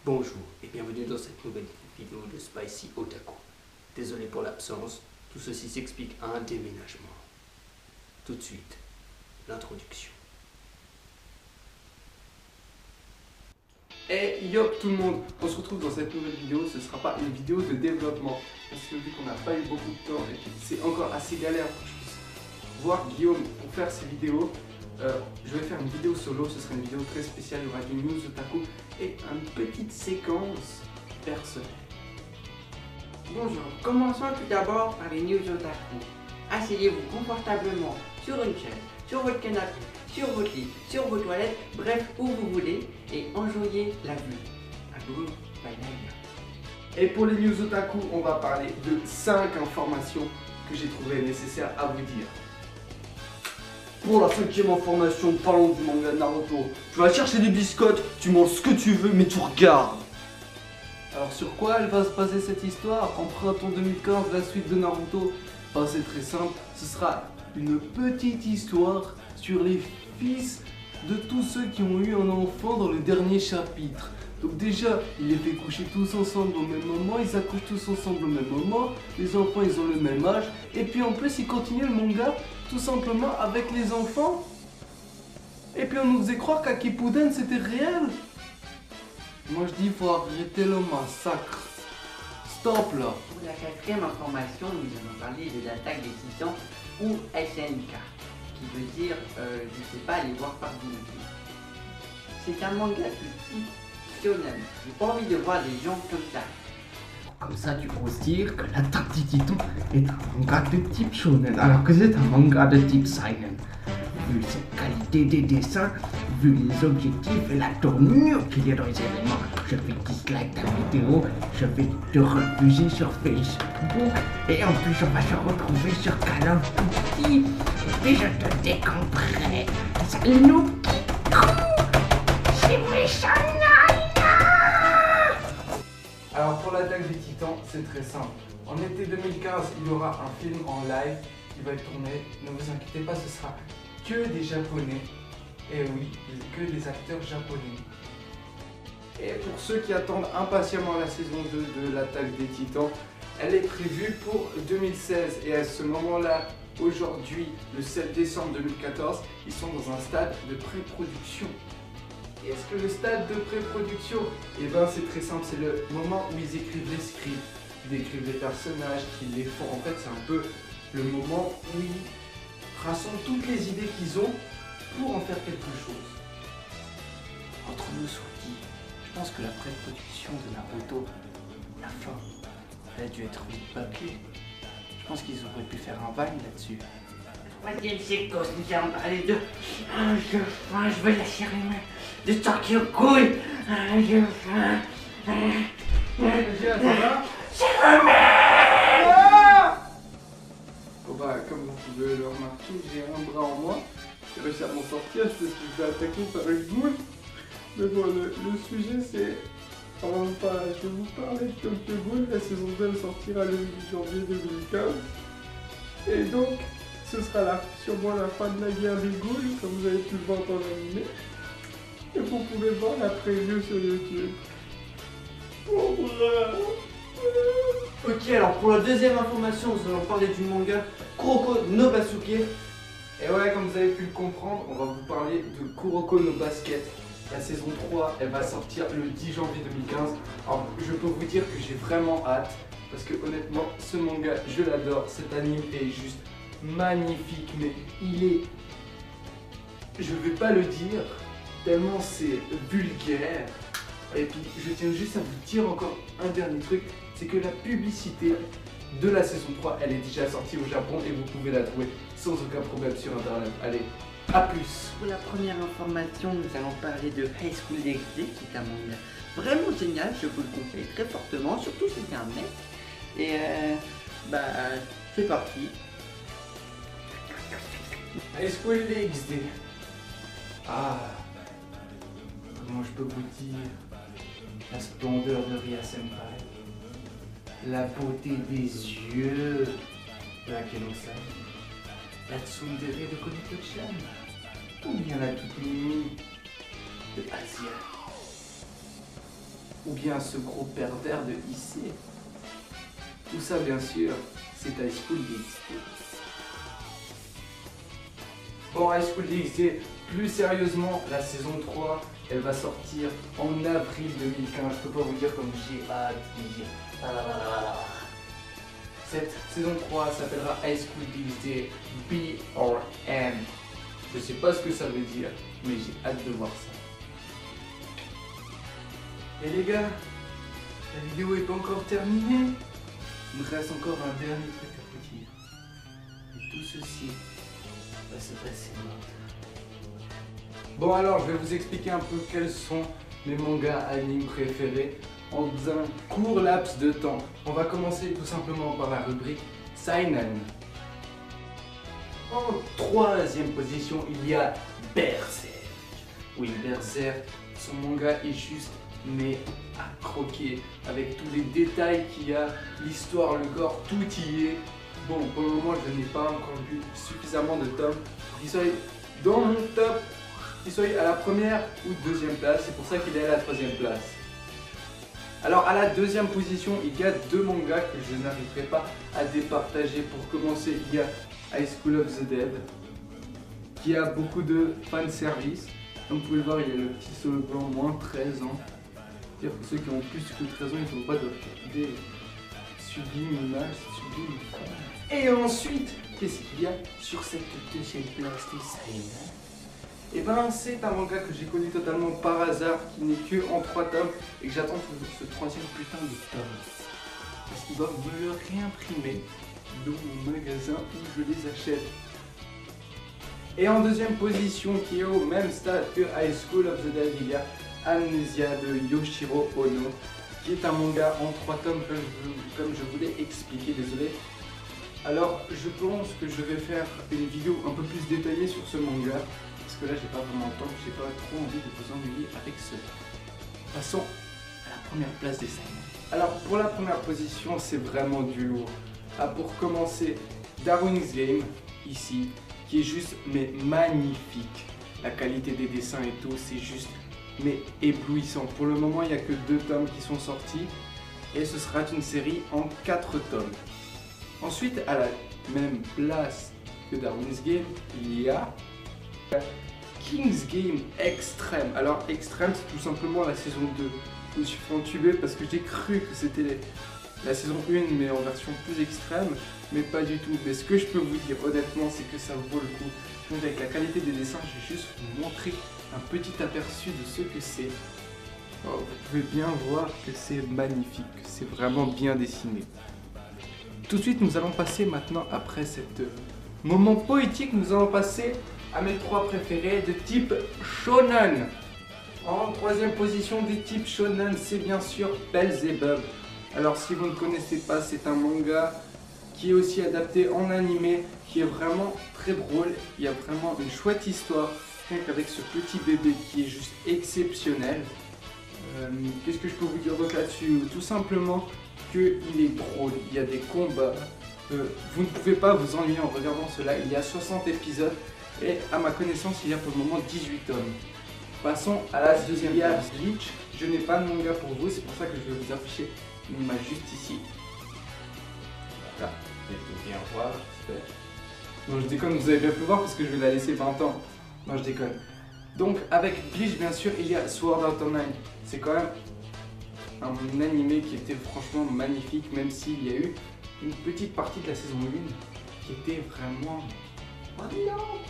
Bonjour et bienvenue dans cette nouvelle vidéo de Spicy Otaku. Désolé pour l'absence, tout ceci s'explique à un déménagement. Tout de suite, l'introduction. Hey yo tout le monde, on se retrouve dans cette nouvelle vidéo, ce sera pas une vidéo de développement parce que vu qu'on n'a pas eu beaucoup de temps et que c'est encore assez galère pour que je puisse voir Guillaume pour faire ces vidéos, je vais faire une vidéo solo, ce sera une vidéo très spéciale, il y aura des news otaku et une petite séquence personnelle. Bonjour, commençons tout d'abord par les news otaku. Asseyez-vous confortablement sur une chaise, sur votre canapé, sur votre lit, sur vos toilettes, bref où vous voulez et enjoyez la vue. À vous, bye bye. Et pour les news otaku, on va parler de 5 informations que j'ai trouvées nécessaires à vous dire. Pour la 5e information, parlons du manga de Naruto. Tu vas chercher des biscottes, tu manges ce que tu veux, mais tu regardes. Alors sur quoi elle va se baser cette histoire? En printemps 2015, la suite de Naruto. Oh, c'est très simple, ce sera une petite histoire sur les fils de tous ceux qui ont eu un enfant dans le dernier chapitre. Donc déjà, il les fait coucher tous ensemble au même moment, ils accouchent tous ensemble au même moment, les enfants ils ont le même âge, et puis en plus ils continuent le manga tout simplement avec les enfants. Et puis on nous faisait croire qu'Akipuden c'était réel. Moi je dis il faut arrêter le massacre. Stop là. Pour la 4e information, nous allons parler de l'attaque des titans ou SNK, qui veut dire, je sais pas, aller voir par dignité. C'est un manga de type shonen. J'ai pas envie de voir des gens comme ça. Comme ça, tu oses dire que l'attaque des titans est un manga de type shonen, alors que c'est un manga de type seinen. Vu cette qualité des dessins, vu les objectifs et la tournure qu'il y a dans les éléments, je vais dislike ta vidéo, je vais te refuser sur Facebook, et en plus on va se retrouver sur Call of Duty, et je te décamperai. Salut nous, c'est méchant. Alors pour l'attaque des titans, c'est très simple. En été 2015, il y aura un film en live qui va être tourné. Ne vous inquiétez pas, ce sera que des japonais. Et oui, que des acteurs japonais. Et pour ceux qui attendent impatiemment la saison 2 de l'attaque des titans, elle est prévue pour 2016. Et à ce moment-là, aujourd'hui, le 7 décembre 2014, ils sont dans un stade de pré-production. Et est-ce que le stade de pré-production, eh ben c'est très simple, c'est le moment où ils écrivent les scripts, ils décrivent les personnages, qu'ils les font. En fait, c'est un peu le moment où ils rassemblent toutes les idées qu'ils ont pour en faire quelque chose. Entre nous soit dit, je pense que la pré-production de Naruto, la fin, elle a dû être vite bâclée. Je pense qu'ils auraient pu faire un Vine là-dessus. Troisième séquence, nous allons parler de... je veux la cérémonie de Tokyo Ghoul. J'ai faim. Ça va? Bon bah, comme vous pouvez le remarquer, j'ai un bras en moins. J'ai réussi à m'en sortir parce que je suis attaqué par une boule. Mais bon, le sujet c'est... Enfin, je vais vous parler de Tokyo Ghoul. La saison 2 elle sortira le 8 janvier 2015. Et donc, ce sera sûrement la fin de la guerre des ghouls, comme vous avez pu le voir dans l'anime. Et vous pouvez voir la preview sur YouTube. Oh, Ok, alors pour la 2e information, nous allons parler du manga Kuroko no Basuke. Et ouais, comme vous avez pu le comprendre, on va vous parler de Kuroko no Basket. La saison 3, elle va sortir le 10 janvier 2015. Alors, je peux vous dire que j'ai vraiment hâte, parce que honnêtement, ce manga, je l'adore. Cet anime est juste magnifique, mais il est... Je vais pas le dire, tellement c'est vulgaire. Et puis, je tiens juste à vous dire encore un dernier truc, c'est que la publicité de la saison 3, elle est déjà sortie au Japon et vous pouvez la trouver sans aucun problème sur internet. Allez, à plus! Pour la première information, nous allons parler de High School DxD, qui est un manga vraiment génial, je vous le conseille très fortement, surtout si c'est un mec. Et c'est parti. High School DxD. Ah, comment je peux vous dire la splendeur de Ria Senpai, la beauté des yeux de Akeno-san, la tsundere de Konito-chan, ou bien la toute mimi de Asia. ou bien ce gros pervers de Issei? Tout ça, bien sûr, c'est High School DxD. Bon, High School DxD, plus sérieusement, la saison 3, elle va sortir en avril 2015. Je peux pas vous dire comme j'ai hâte. Cette saison 3 s'appellera High School DxD B or M. Je sais pas ce que ça veut dire, mais j'ai hâte de voir ça. Et les gars, la vidéo est pas encore terminée. Il me reste encore un dernier truc à vous dire. Et tout ceci va se passer maintenant. Bon alors, je vais vous expliquer un peu quels sont mes mangas animes préférés en un court laps de temps. On va commencer tout simplement par la rubrique Seinen. En troisième position, il y a Berserk. Oui, Berserk, son manga est juste mais à croquer avec tous les détails qu'il y a, l'histoire, le gore, tout y est. Bon, pour le moment, je n'ai pas encore lu suffisamment de tomes pour qu'il soit dans mon top, qu'il soit à la première ou deuxième place. C'est pour ça qu'il est à la troisième place. Alors, à la deuxième position, il y a deux mangas que je n'arriverai pas à départager. Pour commencer, il y a High School of the Dead, qui a beaucoup de fanservice. Comme vous pouvez le voir, il y a le petit solo blanc, moins 13 ans. C'est-à-dire que ceux qui ont plus que 13 ans, ils ne sont pas de regarder subliminal, c'est sublime. Et ensuite, qu'est-ce qu'il y a sur cette deuxième place des Seinen? Et ben, c'est un manga que j'ai connu totalement par hasard, qui n'est que en 3 tomes, et que j'attends toujours ce troisième putain de tome. Parce qu'ils doivent me le réimprimer dans mon magasin où je les achète. Et en deuxième position, qui est au même stade que High School of the Dead, il y a Amnesia de Yoshiro Ono, qui est un manga en 3 tomes comme je vous l'ai expliqué, désolé. Alors je pense que je vais faire une vidéo un peu plus détaillée sur ce manga, parce que là j'ai pas vraiment le temps, j'ai pas trop envie de vous ennuyer avec cela. Passons à la première place des Seinen. Alors pour la première position, c'est vraiment du lourd. Ah, pour commencer, Darwin's Game, ici, qui est juste mais magnifique. La qualité des dessins et tout, c'est juste mais éblouissant. Pour le moment, il n'y a que 2 tomes qui sont sortis et ce sera une série en 4 tomes. Ensuite, à la même place que Darwin's Game, il y a King's Game Extreme. Alors Extreme, c'est tout simplement la saison 2. Je me suis fait entuber parce que j'ai cru que c'était la saison 1 mais en version plus extrême, mais pas du tout. Mais ce que je peux vous dire honnêtement, c'est que ça vaut le coup. Donc avec la qualité des dessins, je vais juste vous montrer un petit aperçu de ce que c'est. Oh, vous pouvez bien voir que c'est magnifique, c'est vraiment bien dessiné. Tout de suite, nous allons passer maintenant, après cet moment poétique, nous allons passer à mes 3 préférés de type shonen. En troisième position des types shonen, c'est bien sûr Belzebub. Alors si vous ne connaissez pas, c'est un manga qui est aussi adapté en animé, qui est vraiment très drôle. Il y a vraiment une chouette histoire avec ce petit bébé qui est juste exceptionnel. Qu'est-ce que je peux vous dire donc là-dessus? Tout simplement qu'il est drôle, il y a des combats. Vous ne pouvez pas vous ennuyer en regardant cela. Il y a 60 épisodes et à ma connaissance, il y a pour le moment 18 tomes. Passons à la deuxième place. Bleach, je n'ai pas de manga pour vous, c'est pour ça que je vais vous afficher une image juste ici. Voilà, vous pouvez bien voir, j'espère. Non, je déconne, vous avez bien pu voir parce que je vais la laisser 20 ans. Non, je déconne. Donc, avec Bleach, bien sûr, il y a Sword Art Online. C'est quand même un animé qui était franchement magnifique, même s'il y a eu une petite partie de la saison 1 qui était vraiment... Oh non!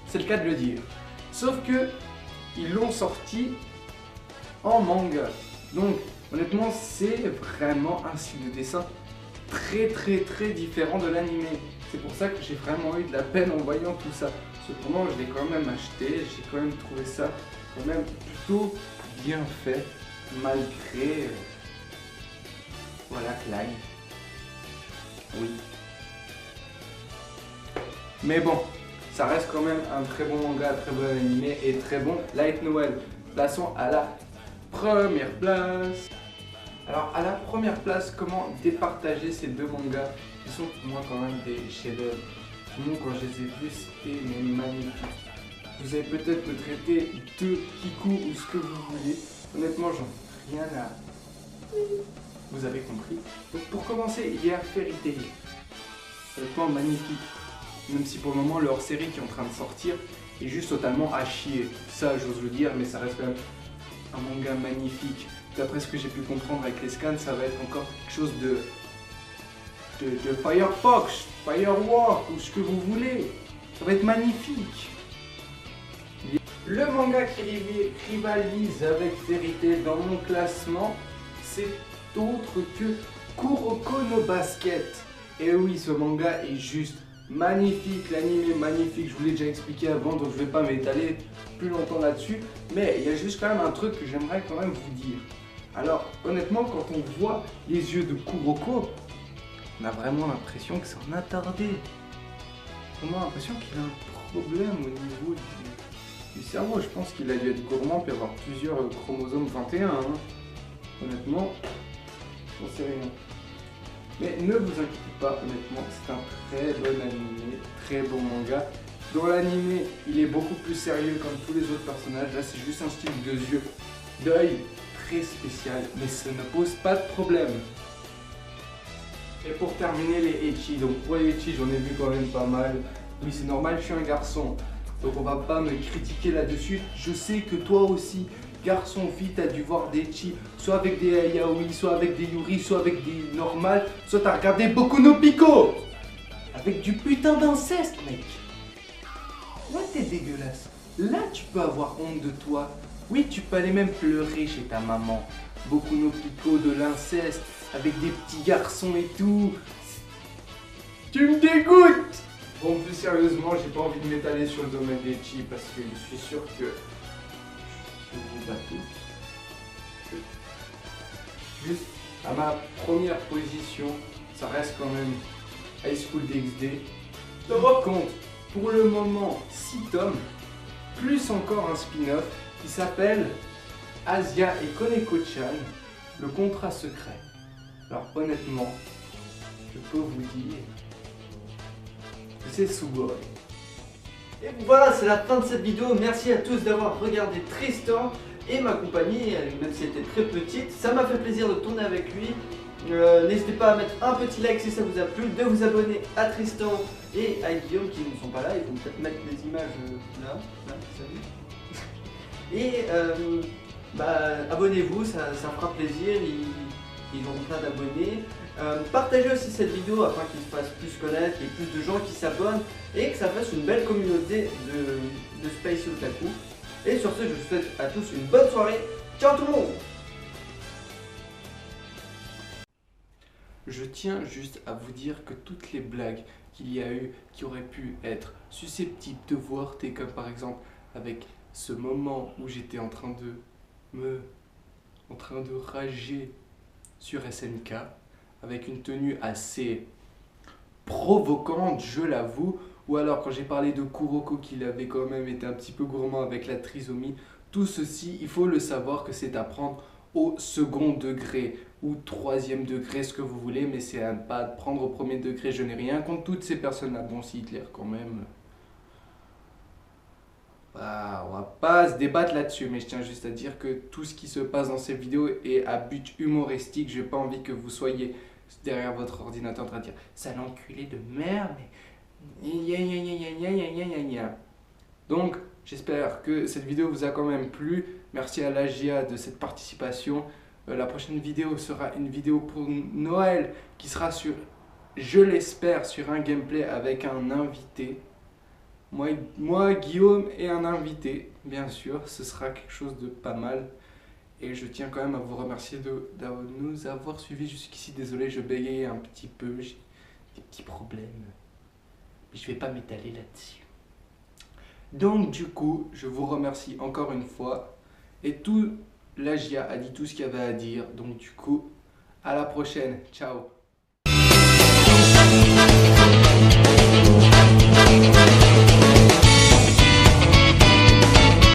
C'est le cas de le dire. Sauf que ils l'ont sorti en manga. Donc, honnêtement, c'est vraiment un style de dessin très différent de l'animé. C'est pour ça que j'ai vraiment eu de la peine en voyant tout ça. Cependant, je l'ai quand même acheté, j'ai quand même trouvé ça quand même plutôt bien fait, malgré... Voilà, Clyde. Oui. Mais bon, ça reste quand même un très bon manga, très bon animé et très bon light novel. Passons à la première place. Alors à la première place, comment départager ces 2 mangas qui sont pour moi quand même des chefs-d'œuvre. Moi quand je les ai vus, c'était magnifique. Vous allez peut-être me traiter de kikou ou ce que vous voulez. Honnêtement, j'en rien à... Vous avez compris. Donc pour commencer, hier, Fairy Tail. Honnêtement magnifique. Même si pour le moment, le hors-série qui est en train de sortir est juste totalement à chier. Ça, j'ose le dire, mais ça reste quand même un manga magnifique. D'après ce que j'ai pu comprendre avec les scans, ça va être encore quelque chose de Firefox, Firewalk, ou ce que vous voulez. Ça va être magnifique. Le manga qui rivalise avec Fairy Tail dans mon classement, c'est autre que Kuroko no Basket. Et oui, ce manga est juste magnifique, l'anime est magnifique, je vous l'ai déjà expliqué avant, donc je ne vais pas m'étaler plus longtemps là-dessus. Mais il y a juste quand même un truc que j'aimerais quand même vous dire. Alors, honnêtement, quand on voit les yeux de Kuroko, on a vraiment l'impression que c'est un attardé. On a l'impression qu'il a un problème au niveau du cerveau. Je pense qu'il a dû être gourmand puis avoir plusieurs chromosomes 21. Hein. Honnêtement, j'en sais rien. Mais ne vous inquiétez pas, honnêtement, c'est un très bon animé, très bon manga. Dans l'animé, il est beaucoup plus sérieux comme tous les autres personnages. Là, c'est juste un style de yeux, d'œil très spécial, mais ça ne pose pas de problème. Et pour terminer, les ecchi. Donc pour les ecchi, j'en ai vu quand même pas mal. Oui, c'est normal, je suis un garçon. Donc on va pas me critiquer là-dessus. Je sais que toi aussi, garçon ou fille, t'as dû voir des ecchi, soit avec des yaoi, soit avec des yuri, soit avec des normales, soit t'as regardé Boku no Pico avec du putain d'inceste, mec. Ouais, t'es dégueulasse. Là, tu peux avoir honte de toi. Oui, tu peux aller même pleurer chez ta maman. Boku no Pico, de l'inceste, avec des petits garçons et tout. Tu me dégoûtes. Bon, plus sérieusement, j'ai pas envie de m'étaler sur le domaine des ecchi parce que je suis sûr que je vous bats tous. Juste à ma première position, ça reste quand même High School DxD. Qui compte pour le moment 6 tomes, plus encore un spin-off qui s'appelle Asia et Koneko-chan, le contrat secret. Alors honnêtement, je peux vous dire que c'est Sugoi. Et voilà, c'est la fin de cette vidéo. Merci à tous d'avoir regardé Tristan et ma compagnie, même si elle était très petite. Ça m'a fait plaisir de tourner avec lui. N'hésitez pas à mettre un petit like si ça vous a plu, de vous abonner à Tristan et à Guillaume qui ne sont pas là. Ils vont peut-être mettre des images là, salut. Et abonnez-vous, ça fera plaisir. Ils ont plein d'abonnés. Partagez aussi cette vidéo afin qu'il se fasse plus connaître, qu'il y ait plus de gens qui s'abonnent et que ça fasse une belle communauté de Space Otaku. Et sur ce, je vous souhaite à tous une bonne soirée. Ciao tout le monde! Je tiens juste à vous dire que toutes les blagues qu'il y a eu qui auraient pu être susceptibles de vous heurter, comme par exemple avec ce moment où j'étais en train de rager sur SNK, avec une tenue assez provocante, je l'avoue, ou alors quand j'ai parlé de Kuroko qu'il avait quand même été un petit peu gourmand avec la trisomie, tout ceci, il faut le savoir que c'est à prendre au second degré ou troisième degré, ce que vous voulez, mais c'est à ne pas prendre au premier degré. Je n'ai rien contre toutes ces personnes-là. Bon, si Hitler quand même... Bah, on va pas se débattre là-dessus, mais je tiens juste à dire que tout ce qui se passe dans ces vidéos est à but humoristique. J'ai pas envie que vous soyez derrière votre ordinateur en train de dire « Ça l'enculé de merde, mais... » Donc, j'espère que cette vidéo vous a quand même plu. Merci à l'AGIA de cette participation. La prochaine vidéo sera une vidéo pour Noël qui sera sur, je l'espère, sur un gameplay avec un invité. Moi, Guillaume et un invité, bien sûr. Ce sera quelque chose de pas mal. Et je tiens quand même à vous remercier de nous avoir suivis jusqu'ici. Désolé, je bégayais un petit peu. J'ai des petits problèmes. Mais je vais pas m'étaler là-dessus. Donc du coup, je vous remercie encore une fois. Et tout l'AGIA a dit tout ce qu'il y avait à dire. Donc du coup, à la prochaine. Ciao.